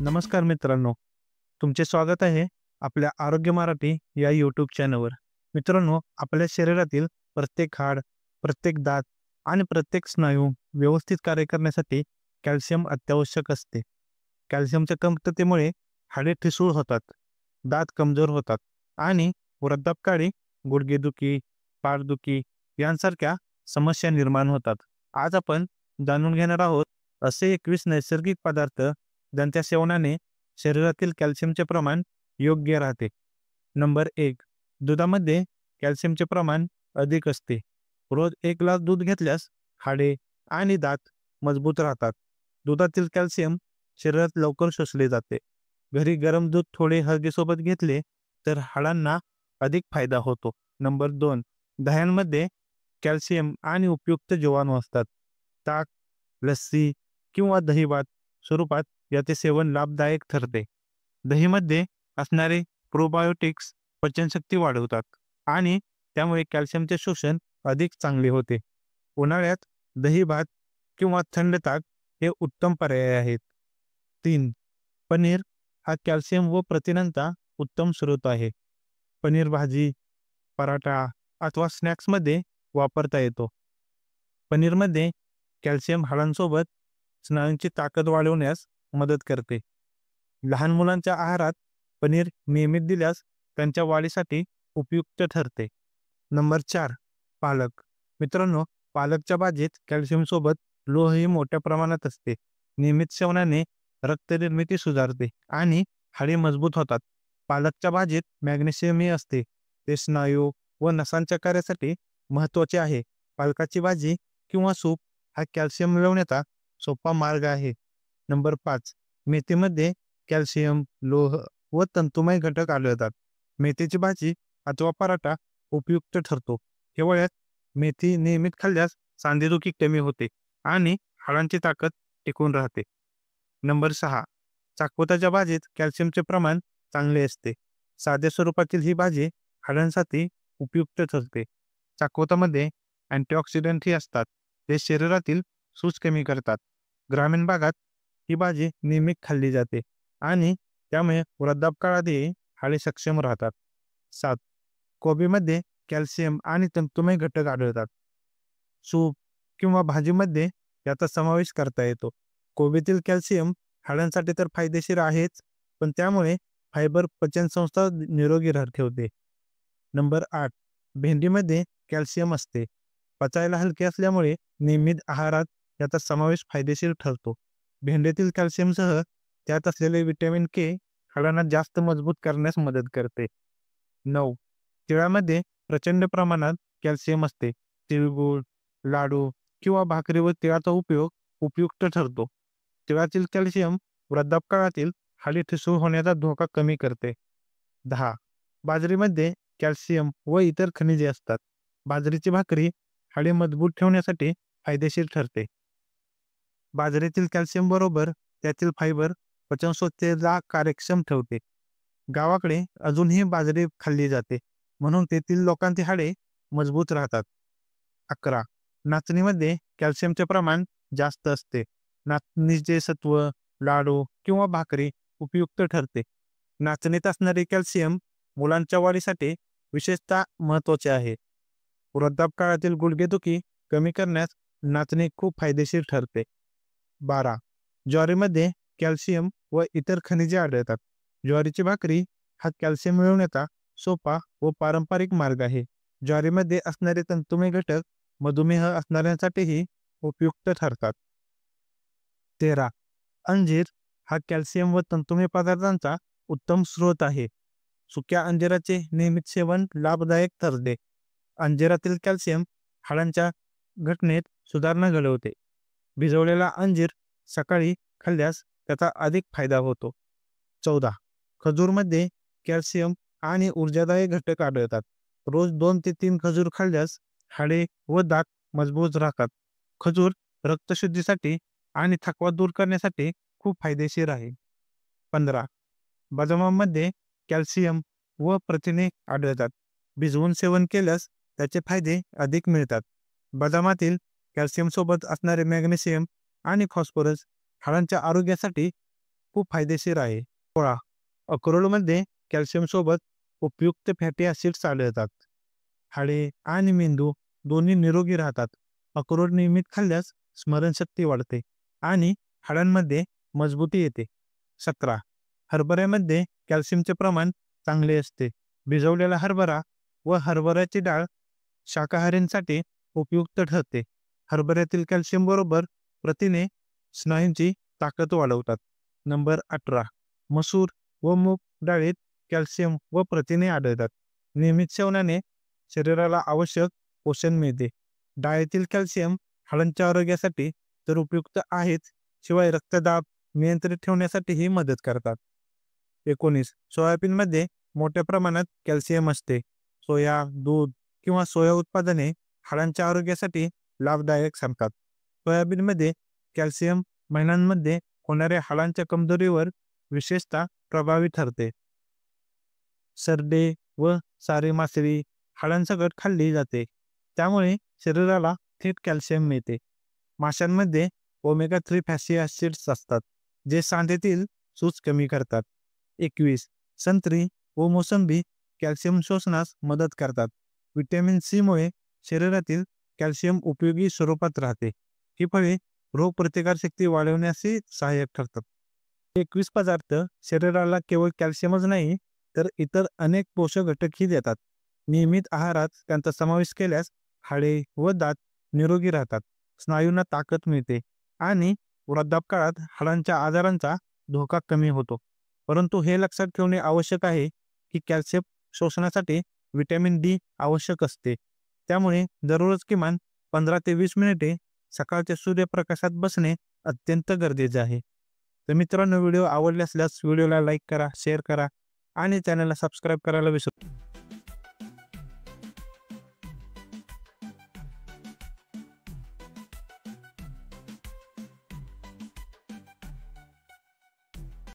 नमस्कार मित्रांनो, तुमचे स्वागत आहे आपल्या आरोग्य मराठी या यूट्यूब चॅनलवर. मित्रांनो, आपल्या शरीरातील प्रत्येक हाड, प्रत्येक दात आणि प्रत्येक स्नायू व्यवस्थित कार्य करण्यासाठी कॅल्शियम अत्यावश्यक असते. कॅल्शियमच्या कमतरतेमुळे हाडे ठिसूळ होतात, दात कमजोर होतात आणि वृद्धापकाळी गुडघेदुखी, पाठदुखी यांसारख्या समस्या निर्माण होतात. आज आपण जाणून घेणार आहोत असे 21 नैसर्गिक पदार्थ ज्यांच्या सेवनाने शरीरातील कॅल्शियमचे प्रमाण योग्य राहते. नंबर 1. दुधामध्ये कॅल्शियमचे प्रमाण अधिक असते. रोज 1 ग्लास दूध घेतल्यास हाडे आणि दात मजबूत राहतात. दुधातील कॅल्शियम शरीरात लवकर शोषले जाते. घरी गरम दूध थोडे हळदीसोबत घेतले तर हाडांना अधिक फायदा होतो. नंबर 2. दह्यांमध्ये कॅल्शियम आणि उपयुक्त जीवाणू असतात. ताक, लस्सी किंवा दहीभात स्वरूपात याचे सेवन लाभदायक ठरते. दहीमध्ये असणारे प्रोबायोटिक्स पचनशक्ती वाढवतात आणि त्यामुळे कॅल्शियमचे शोषण अधिक चांगले होते. उन्हाळ्यात दही भात किंवा थंड ताक हे उत्तम पर्याय आहेत. 3. पनीर हा कॅल्शियम व प्रथिनांचा उत्तम स्रोत आहे. पनीर भाजी, पराठा अथवा स्नॅक्समध्ये वापरता येतो. पनीरमध्ये कॅल्शियम हाडांसोबत स्नायूंची ताकद वाढवण्यास मदत करते. लहान मुलांच्या आहारात पनीर नियमित दिल्यास त्यांच्या वाढीसाठी उपयुक्त ठरते. नंबर 4. पालक. मित्रांनो, पालकच्या भाजीत कॅल्शियमसोबत लोहही मोठ्या प्रमाणात असते. नियमित सेवनाने रक्तनिर्मिती सुधारते आणि हाडे मजबूत होतात. पालकच्या भाजीत मॅग्नेशियमही असते. ते स्नायू व नसांच्या कार्यासाठी महत्त्वाचे आहे. पालकाची भाजी किंवा सूप हा कॅल्शियम मिळवण्याचा सोपा मार्ग आहे. नंबर 5. मेथीमध्ये कॅल्शियम, लोह व तंतुमय घटक आढळतात. मेथीची भाजी अथवा पराठा उपयुक्त ठरतो. हिवाळ्यात मेथी नियमित खाल्ल्यास सांधेदुखी कमी होते आणि हाडांची ताकद टिकून राहते. नंबर 6. चाकवताच्या भाजीत कॅल्शियमचे प्रमाण चांगले असते. साध्या स्वरूपातील ही भाजी हाडांसाठी उपयुक्त ठरते. चाकवतामध्ये अँटीऑक्सिडंटही असतात. ते शरीरातील सूज कमी करतात. ग्रामीण भागात ही भाजी नियमित खाल्ली जाते आणि त्यामुळे वृद्धापकाळातही हाडे सक्षम राहतात. 7. कोबीमध्ये कॅल्शियम आणि तंतुमय घटक आढळतात. सूप किंवा भाजीमध्ये याचा समावेश करता येतो. कोबीतील कॅल्शियम हाडांसाठी तर फायदेशीर आहेच, पण त्यामुळे फायबर पचनसंस्था निरोगी ठेवते. नंबर 8. भेंडीमध्ये कॅल्शियम असते. पचायला हलके असल्यामुळे नियमित आहारात याचा समावेश फायदेशीर ठरतो. भेंडीतील कॅल्शियमसह त्यात असलेले व्हिटॅमिन के हाडांना जास्त मजबूत करण्यास मदत करते. 9. तिळामध्ये प्रचंड प्रमाणात कॅल्शियम असते. तिळगुळ, लाडू किंवा भाकरीवर तिळाचा उपयोग उपयुक्त ठरतो. तिळातील कॅल्शियम वृद्धापकाळातील हाडे ठिसूळ होण्याचा धोका कमी करते. 10. बाजरीमध्ये कॅल्शियम व इतर खनिजे असतात. बाजरीची भाकरी हाडे मजबूत ठेवण्यासाठी फायदेशीर ठरते. बाजरीतील कॅल्शियम बरोबर त्यातील फायबर पचनसंस्थेला कार्यक्षम ठेवते. गावाकडे अजूनही बाजरी खाल्ली जाते, म्हणून तेथील लोकांची हाडे मजबूत राहतात. 11. नाचणीमध्ये कॅल्शियमचे प्रमाण जास्त असते. नाचणीचे सत्व, लाडू किंवा भाकरी उपयुक्त ठरते. नाचणीत असणारे कॅल्शियम मुलांच्या वाढीसाठी विशेषतः महत्त्वाचे आहे. वृद्धापकाळातील गुडघेदुखी कमी करण्यास नाचणी खूप फायदेशीर ठरते. 12. ज्वारीमध्ये कॅल्शियम व इतर खनिजे आढळतात. ज्वारीची भाकरी हा कॅल्शियम मिळवण्याचा सोपा व पारंपरिक मार्ग आहे. ज्वारीमध्ये असणारे तंतुमय घटक मधुमेह असणाऱ्यांसाठीही उपयुक्त ठरतात. 13. अंजीर हा कॅल्शियम व तंतुमय पदार्थांचा उत्तम स्रोत आहे. सुक्या अंजिराचे नियमित सेवन लाभदायक ठरते. अंजिरातील कॅल्शियम हाडांच्या घटनेत सुधारणा घडवते. भिजवलेला अंजीर सकाळी खाल्ल्यास त्याचा अधिक फायदा होतो. 14. खजूरमध्ये कॅल्शियम आणि ऊर्जादायक घटक आढळतात. रोज 2 ते 3 खजूर खाल्ल्यास हाडे व दात मजबूत राहतात. खजूर रक्तशुद्धीसाठी आणि थकवा दूर करण्यासाठी खूप फायदेशीर आहे. 15. बदामामध्ये कॅल्शियम व प्रथिने आढळतात. भिजवून सेवन केल्यास त्याचे फायदे अधिक मिळतात. बदामातील कॅल्शियमसोबत असणारे मॅग्नेशियम आणि फॉस्फरस हाडांच्या आरोग्यासाठी खूप फायदेशीर आहे. 16. अक्रोडमध्ये कॅल्शियमसोबत उपयुक्त फॅटी ॲसिड्स आढळतात. हाडे आणि मेंदू दोन्ही निरोगी राहतात. अक्रोड नियमित खाल्ल्यास स्मरणशक्ती वाढते आणि हाडांमध्ये मजबूती येते. 17. हरभऱ्यामध्ये कॅल्शियमचे प्रमाण चांगले असते. भिजवलेला हरभरा व हरभऱ्याची डाळ शाकाहारींसाठी उपयुक्त ठरते. हरभऱ्यातील कॅल्शियम बरोबर प्रथिने स्नायूंची ताकद वाढवतात. नंबर 18. मसूर व मूग डाळीत कॅल्शियम व प्रथिने आढळतात. नियमित सेवनाने शरीराला आवश्यक पोषण मिळते. डाळीतील कॅल्शियम हाडांच्या आरोग्यासाठी तर उपयुक्त आहेच, शिवाय रक्तदाब नियंत्रित ठेवण्यासाठीही मदत करतात. 19. सोयाबीनमध्ये मोठ्या प्रमाणात कॅल्शियम असते. सोया, दूध किंवा सोया उत्पादने हाडांच्या आरोग्यासाठी लाभदायक ठरतात. सोयाबीनमध्ये कॅल्शियम महिलांमध्ये होणाऱ्या हाडांच्या कमजोरीवर विशेषतः प्रभावी ठरते. सरडे व सारी मासळी हाडांसकट खाल्ली जाते. त्यामुळे शरीराला थेट कॅल्शियम मिळते. माशांमध्ये ओमेगा 3 फॅटी ॲसिड्स असतात, जे सांधेतील सूज कमी करतात. 21. संत्री व मोसंबी कॅल्शियम शोषणास मदत करतात. व्हिटॅमिन सीमुळे शरीरातील कॅल्शियम उपयोगी स्वरूपात राहते. ही फळे रोगप्रतिकारशक्ती वाढवण्यासही सहाय्यक ठरतात. 21 पदार्थ शरीराला केवळ कॅल्शियमच नाही, तर इतर अनेक पोषक घटकही देतात. नियमित आहारात त्यांचा समावेश केल्यास हाडे व दात निरोगी राहतात, स्नायूंना ताकद मिळते आणि वृद्धापकाळात हाडांच्या आजारांचा धोका कमी होतो. परंतु हे लक्षात ठेवणे आवश्यक आहे की कॅल्शियम शोषणासाठी व्हिटॅमिन डी आवश्यक असते. त्यामुळे दररोज किमान 15 ते 20 मिनिटे सकाळच्या सूर्यप्रकाशात बसणे अत्यंत गरजेचे आहे. तर मित्रांनो, व्हिडिओ आवडले असल्यास व्हिडिओला लाईक करा, शेअर करा आणि चॅनलला सबस्क्राईब करायला विसरू